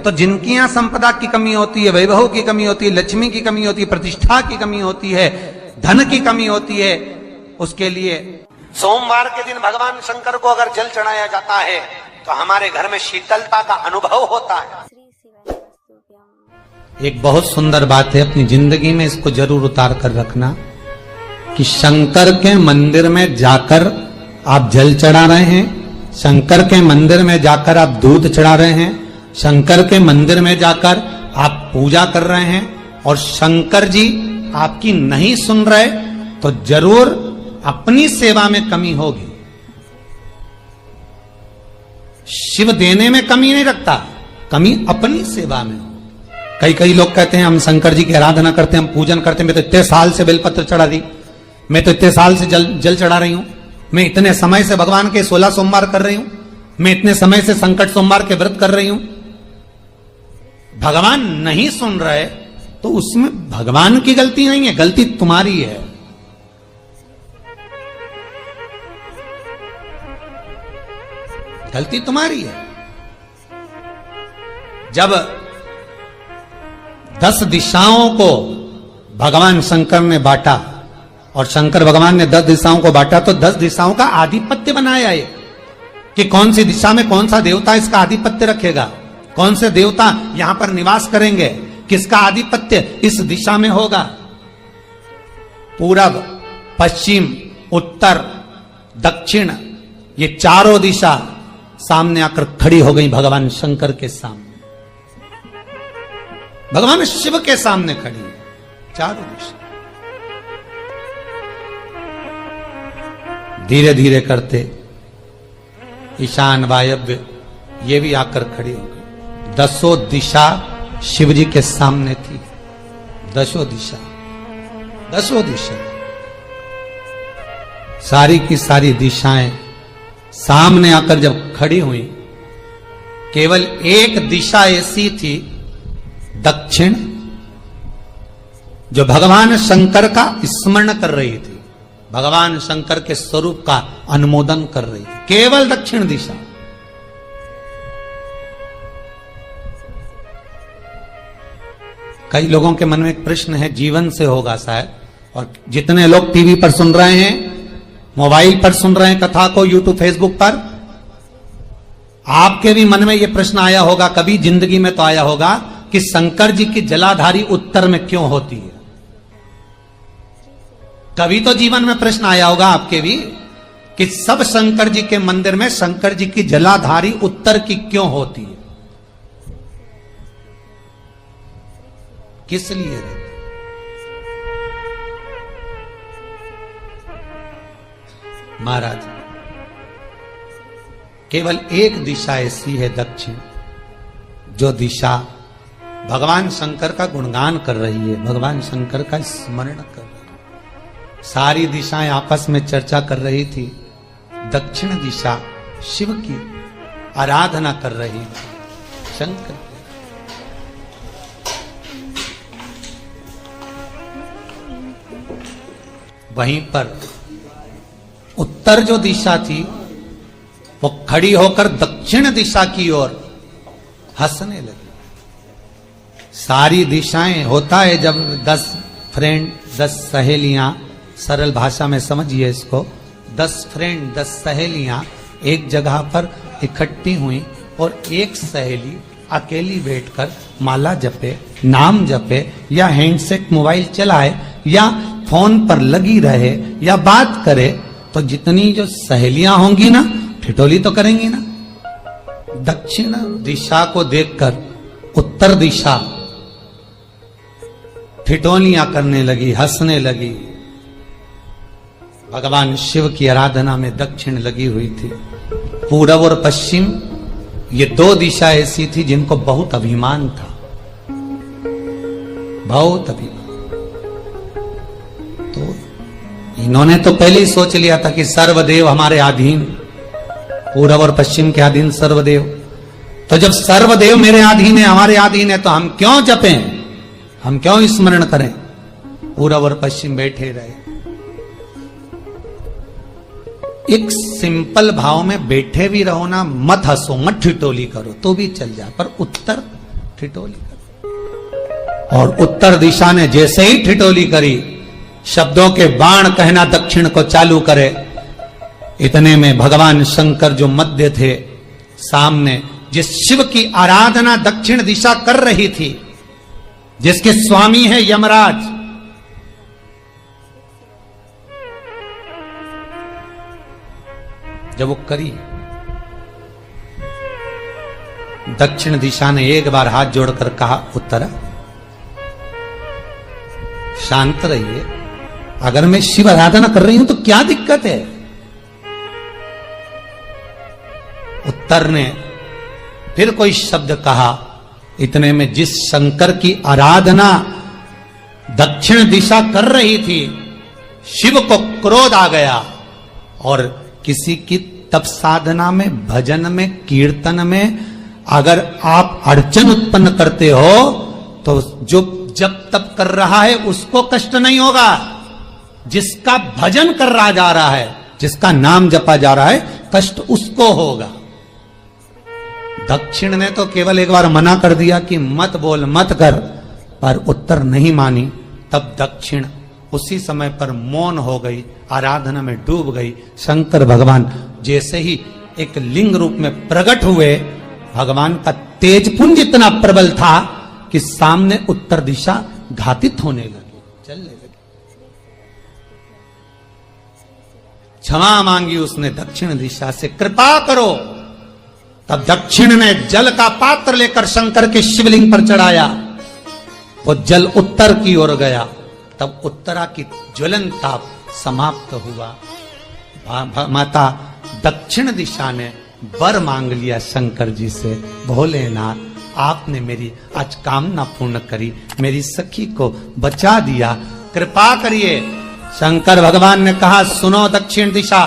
तो जिनकी यहां संपदा की कमी होती है, वैभव की कमी होती है, लक्ष्मी की कमी होती है, प्रतिष्ठा की कमी होती है, धन की कमी होती है, उसके लिए सोमवार के दिन भगवान शंकर को अगर जल चढ़ाया जाता है तो हमारे घर में शीतलता का अनुभव होता है। एक बहुत सुंदर बात है, अपनी जिंदगी में इसको जरूर उतार कर रखना कि शंकर के मंदिर में जाकर आप जल चढ़ा रहे हैं, शंकर के मंदिर में जाकर आप दूध चढ़ा रहे हैं, शंकर के मंदिर में जाकर आप पूजा कर रहे हैं और शंकर जी आपकी नहीं सुन रहे तो जरूर अपनी सेवा में कमी होगी। शिव देने में कमी नहीं रखता, कमी अपनी सेवा में हो। कई लोग कहते हैं हम शंकर जी की आराधना करते हैं, हम पूजन करते हैं, मैं तो इतने साल से बेलपत्र चढ़ा दी, मैं तो इतने साल से जल चढ़ा रही हूं, मैं इतने समय से भगवान के 16 सोमवार कर रही हूं, मैं इतने समय से संकट सोमवार के व्रत कर रही हूं। भगवान नहीं सुन रहे तो उसमें भगवान की गलती नहीं है, गलती तुम्हारी है। गलती तुम्हारी है। जब 10 दिशाओं को भगवान शंकर ने बांटा और शंकर भगवान ने 10 दिशाओं को बांटा तो 10 दिशाओं का आधिपत्य बनाया है कि कौन सी दिशा में कौन सा देवता इसका आधिपत्य रखेगा, कौन से देवता यहां पर निवास करेंगे, किसका आधिपत्य इस दिशा में होगा। पूरब, पश्चिम, उत्तर, दक्षिण, ये चारों दिशा सामने आकर खड़ी हो गई भगवान शंकर के सामने, भगवान शिव के सामने खड़ी चारों दिशा। धीरे धीरे करते ईशान, वायव्य ये भी आकर खड़ी हो गई। 10 दिशा शिव जी के सामने थी, 10 दिशा, 10 दिशा, सारी की सारी दिशाएं सामने आकर जब खड़ी हुई, केवल एक दिशा ऐसी थी दक्षिण, जो भगवान शंकर का स्मरण कर रही थी, भगवान शंकर के स्वरूप का अनुमोदन कर रही थी, केवल दक्षिण दिशा। कई लोगों के मन में एक प्रश्न है, जीवन से होगा शायद, और जितने लोग टीवी पर सुन रहे हैं, मोबाइल पर सुन रहे हैं कथा को, यूट्यूब, फेसबुक पर, आपके भी मन में यह प्रश्न आया होगा, कभी जिंदगी में तो आया होगा कि शंकर जी की जलाधारी उत्तर में क्यों होती है। कभी तो जीवन में प्रश्न आया होगा आपके भी कि सब शंकर जी के मंदिर में शंकर जी की जलाधारी उत्तर की क्यों होती है, किस लिए रहती? महाराज, केवल एक दिशा ऐसी है दक्षिण, जो दिशा भगवान शंकर का गुणगान कर रही है, भगवान शंकर का स्मरण कर रही है। सारी दिशाएं आपस में चर्चा कर रही थी, दक्षिण दिशा शिव की आराधना कर रही थी, शंकर। वहीं पर उत्तर जो दिशा थी वो खड़ी होकर दक्षिण दिशा की ओर हंसने लगी। सारी दिशाएं, होता है जब 10 फ्रेंड, 10 सहेलियां, सरल भाषा में समझिए इसको, 10 फ्रेंड, 10 सहेलियां एक जगह पर इकट्ठी हुई और एक सहेली अकेली बैठकर माला जपे, नाम जपे, या हैंडसेट मोबाइल चलाए, या फोन पर लगी रहे, या बात करे, तो जितनी जो सहेलियां होंगी ना, ठिठोली तो करेंगी ना। दक्षिण दिशा को देखकर उत्तर दिशा ठिठोलियां करने लगी, हंसने लगी। भगवान शिव की आराधना में दक्षिण लगी हुई थी। पूरब और पश्चिम, ये 2 दिशा ऐसी थी जिनको बहुत अभिमान था, बहुत अभिमान। तो इन्होंने तो पहले ही सोच लिया था कि सर्वदेव हमारे अधीन, पूरब और पश्चिम के अधीन सर्वदेव। तो जब सर्वदेव मेरे अधीन है, हमारे अधीन है, तो हम क्यों जपें, हम क्यों स्मरण करें। पूरब और पश्चिम बैठे रहे, एक सिंपल भाव में बैठे भी रहो ना, मत हंसो, मत ठिठोली करो तो भी चल जाए, पर उत्तर ठिठोली कर, और उत्तर दिशा ने जैसे ही ठिठोली करी, शब्दों के बाण कहना दक्षिण को चालू करे, इतने में भगवान शंकर जो मध्य थे सामने, जिस शिव की आराधना दक्षिण दिशा कर रही थी, जिसके स्वामी है यमराज, जब वो करी, दक्षिण दिशा ने एक बार हाथ जोड़कर कहा, उत्तरा शांत रहिए, अगर मैं शिव आराधना कर रही हूं तो क्या दिक्कत है। उत्तर ने फिर कोई शब्द कहा, इतने में जिस शंकर की आराधना दक्षिण दिशा कर रही थी, शिव को क्रोध आ गया, और किसी की तप साधना में, भजन में, कीर्तन में अगर आप अड़चन उत्पन्न करते हो तो जो जब तप कर रहा है उसको कष्ट नहीं होगा, जिसका भजन कर रहा जा रहा है, जिसका नाम जपा जा रहा है, कष्ट उसको होगा। दक्षिण ने तो केवल एक बार मना कर दिया कि मत बोल, मत कर, पर उत्तर नहीं मानी। तब दक्षिण उसी समय पर मौन हो गई, आराधना में डूब गई। शंकर भगवान जैसे ही एक लिंग रूप में प्रकट हुए, भगवान का तेजपुंज इतना प्रबल था कि सामने उत्तर दिशा घातित होने लगी, चलने लगी। क्षमा मांगी उसने दक्षिण दिशा से, कृपा करो। तब दक्षिण ने जल का पात्र लेकर शंकर के शिवलिंग पर चढ़ाया, वो जल उत्तर की ओर गया। तब उत्तरा की ज्वलन ताप समाप्त हुआ। माता दक्षिण दिशा ने वर मांग लिया शंकर जी से, भोलेनाथ आपने मेरी आज कामना पूर्ण करी, मेरी सखी को बचा दिया, कृपा करिए। शंकर भगवान ने कहा, सुनो दक्षिण दिशा,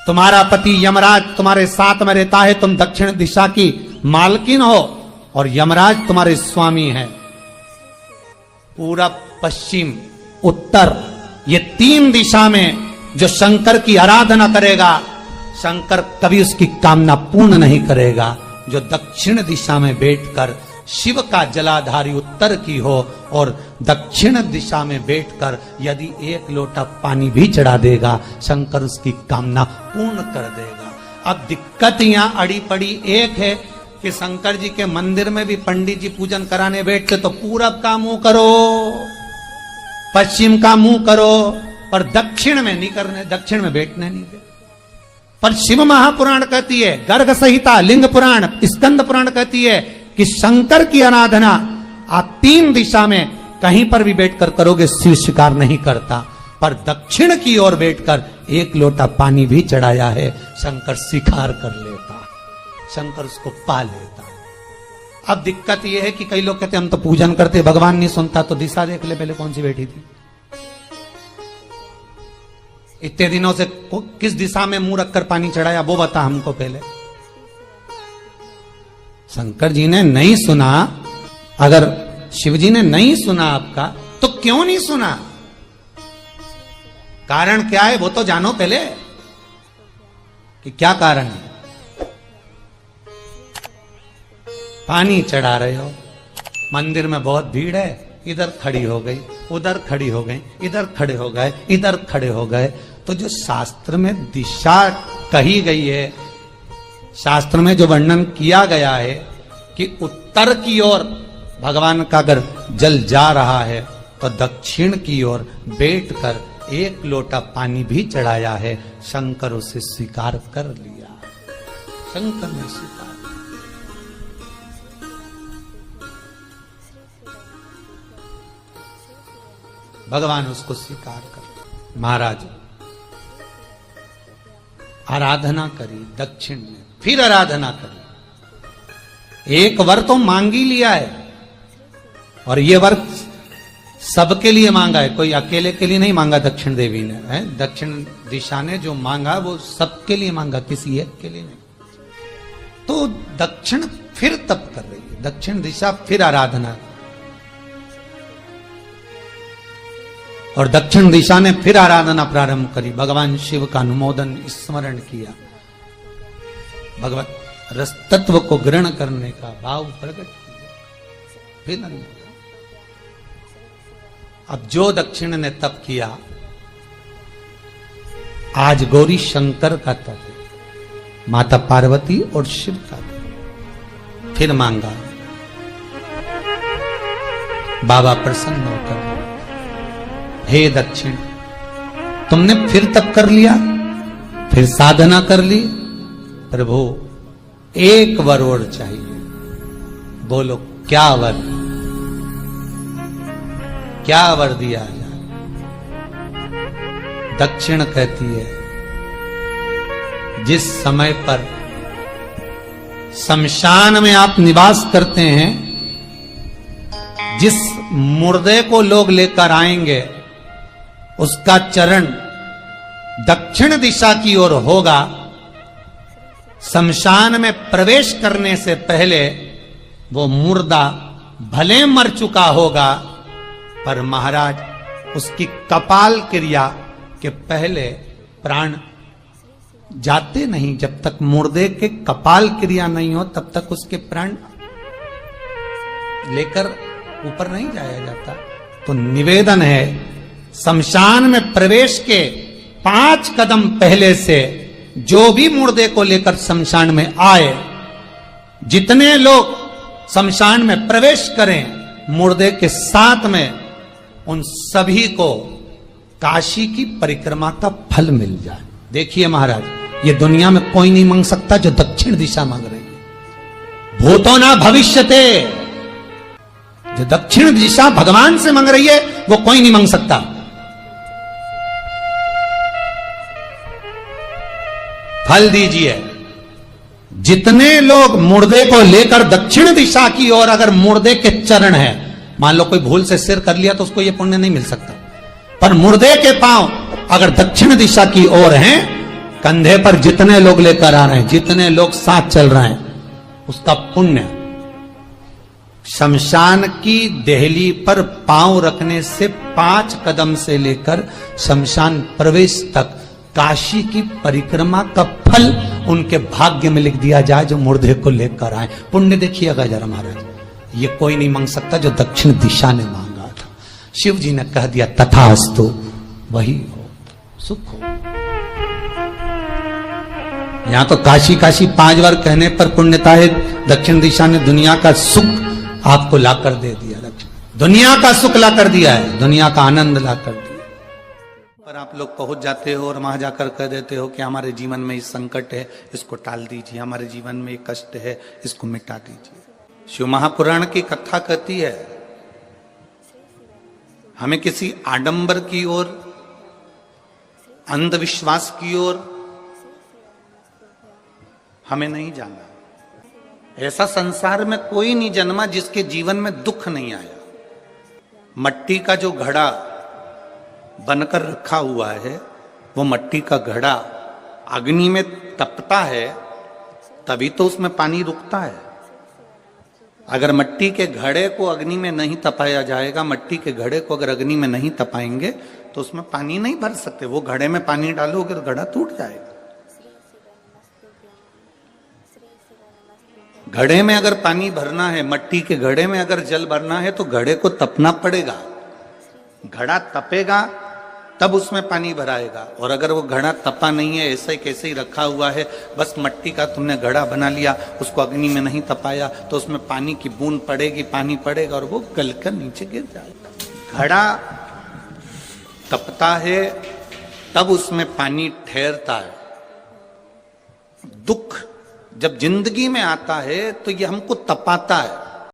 तुम्हारा पति यमराज तुम्हारे साथ में रहता है, तुम दक्षिण दिशा की मालकिन हो और यमराज तुम्हारे स्वामी है। पूरब, पश्चिम, उत्तर, ये तीन दिशा में जो शंकर की आराधना करेगा, शंकर कभी उसकी कामना पूर्ण नहीं करेगा। जो दक्षिण दिशा में बैठकर शिव का जलाधारी उत्तर की हो और दक्षिण दिशा में बैठकर यदि एक लोटा पानी भी चढ़ा देगा, शंकर उसकी कामना पूर्ण कर देगा। अब दिक्कत यहां अड़ी पड़ी एक है कि शंकर जी के मंदिर में भी पंडित जी पूजन कराने बैठते तो पूरब का मुंह करो, पश्चिम का मुंह करो, पर दक्षिण में नहीं करने, दक्षिण में बैठने नहीं दे। पर शिव महापुराण कहती है, गर्ग संहिता, लिंग पुराण, स्कंद पुराण कहती है कि शंकर की आराधना आप तीन दिशा में कहीं पर भी बैठकर करोगे, शिव स्वीकार नहीं करता। पर दक्षिण की ओर बैठकर एक लोटा पानी भी चढ़ाया है, शंकर स्वीकार कर लेता, शंकर उसको पा लेता। अब दिक्कत यह है कि कई लोग कहते हम तो पूजन करते, भगवान नहीं सुनता, तो दिशा देख ले पहले कौन सी बैठी थी। इतने दिनों से किस दिशा में मुंह रखकर पानी चढ़ाया, वो बता हमको पहले। शंकर जी ने नहीं सुना, अगर शिव जी ने नहीं सुना आपका, तो क्यों नहीं सुना, कारण क्या है वो तो जानो पहले कि क्या कारण है। पानी चढ़ा रहे हो, मंदिर में बहुत भीड़ है, इधर खड़ी हो गई, उधर खड़ी हो गई, इधर खड़े हो गए, इधर खड़े हो गए। तो जो शास्त्र में दिशा कही गई है, शास्त्र में जो वर्णन किया गया है कि उत्तर की ओर भगवान का अगर जल जा रहा है तो दक्षिण की ओर बैठकर एक लोटा पानी भी चढ़ाया है, शंकर उसे स्वीकार कर लिया, शंकर ने स्वीकार। भगवान उसको स्वीकार कर। महाराज आराधना करी दक्षिण में, फिर आराधना करी, एक वर तो मांग ही लिया है, और ये वर सबके लिए मांगा है, कोई अकेले के लिए नहीं मांगा दक्षिण देवी ने, है दक्षिण दिशा ने जो मांगा वो सबके लिए मांगा, किसी एक के लिए नहीं। तो दक्षिण फिर तप कर रही है, दक्षिण दिशा फिर आराधना, और दक्षिण दिशा ने फिर आराधना प्रारंभ करी, भगवान शिव का अनुमोदन स्मरण किया। भगवत रस तत्व को ग्रहण करने का भाव प्रकट किया, फिर अन्न। अब जो दक्षिण ने तप किया, आज गौरी शंकर का तप है, माता पार्वती और शिव का तप। फिर मांगा, बाबा प्रसन्न होकर, हे दक्षिण, तुमने फिर तप कर लिया, फिर साधना कर ली, प्रभु एक वर और चाहिए। बोलो क्या वर, क्या वर दिया जाए? दक्षिण कहती है, जिस समय पर शमशान में आप निवास करते हैं, जिस मुर्दे को लोग लेकर आएंगे, उसका चरण दक्षिण दिशा की ओर होगा। शमशान में प्रवेश करने से पहले वो मुर्दा भले मर चुका होगा, पर महाराज उसकी कपाल क्रिया के पहले प्राण जाते नहीं। जब तक मुर्दे के कपाल क्रिया नहीं हो, तब तक उसके प्राण लेकर ऊपर नहीं जाया जाता। तो निवेदन है, शमशान में प्रवेश के 5 कदम पहले से जो भी मुर्दे को लेकर शमशान में आए, जितने लोग शमशान में प्रवेश करें मुर्दे के साथ में, उन सभी को काशी की परिक्रमा का फल मिल जाए। देखिए महाराज, ये दुनिया में कोई नहीं मांग सकता जो दक्षिण दिशा मांग रही है। भूतो ना भविष्यते, जो दक्षिण दिशा भगवान से मांग रही है, वो कोई नहीं मांग सकता। फल दीजिए। जितने लोग मुर्दे को लेकर दक्षिण दिशा की ओर, अगर मुर्दे के चरण है, मान लो कोई भूल से सिर कर लिया तो उसको ये पुण्य नहीं मिल सकता, पर मुर्दे के पांव अगर दक्षिण दिशा की ओर हैं, कंधे पर जितने लोग लेकर आ रहे हैं, जितने लोग साथ चल रहे हैं, उसका पुण्य शमशान की देहली पर पांव रखने से 5 कदम से लेकर शमशान प्रवेश तक काशी की परिक्रमा का फल उनके भाग्य में लिख दिया जाए, जो मुर्दे को लेकर आए। पुण्य देखिएगा जरा महाराज, ये कोई नहीं मांग सकता जो दक्षिण दिशा ने मांगा था। शिव जी ने कह दिया तथास्तु, वही हो, सुख हो। यहां तो काशी काशी 5 बार कहने पर पुण्यता है, दक्षिण दिशा ने दुनिया का सुख आपको लाकर दे दिया, दुनिया का सुख लाकर दिया है, दुनिया का आनंद लाकर दिया। पर आप लोग पहुंच जाते हो और वहां जाकर कह देते हो कि हमारे जीवन में इस संकट है, इसको टाल दीजिए, हमारे जीवन में एक कष्ट है, इसको मिटा दीजिए। शिव महापुराण की कथा कहती है, हमें किसी आडंबर की ओर, अंधविश्वास की ओर हमें नहीं जाना। ऐसा संसार में कोई नहीं जन्मा जिसके जीवन में दुख नहीं आया। मट्टी का जो घड़ा बनकर रखा हुआ है, वो मट्टी का घड़ा अग्नि में तपता है, तभी तो उसमें पानी रुकता है। अगर मट्टी के घड़े को अग्नि में नहीं तपाया जाएगा, मट्टी के घड़े को अगर अग्नि में नहीं तपाएंगे तो उसमें पानी नहीं भर सकते। वो घड़े में पानी डालोगे तो घड़ा टूट जाएगा। घड़े में अगर पानी भरना है, मट्टी के घड़े में अगर जल भरना है, तो घड़े को तपना पड़ेगा। घड़ा तपेगा तब उसमें पानी भराएगा। और अगर वो घड़ा तपा नहीं है, ऐसे ही कैसे ही रखा हुआ है, बस मट्टी का तुमने घड़ा बना लिया, उसको अग्नि में नहीं तपाया, तो उसमें पानी की बूंद पड़ेगी, पानी पड़ेगा और वो गलकर नीचे गिर जाएगा। घड़ा तपता है तब उसमें पानी ठहरता है। दुख जब जिंदगी में आता है तो ये हमको तपाता है।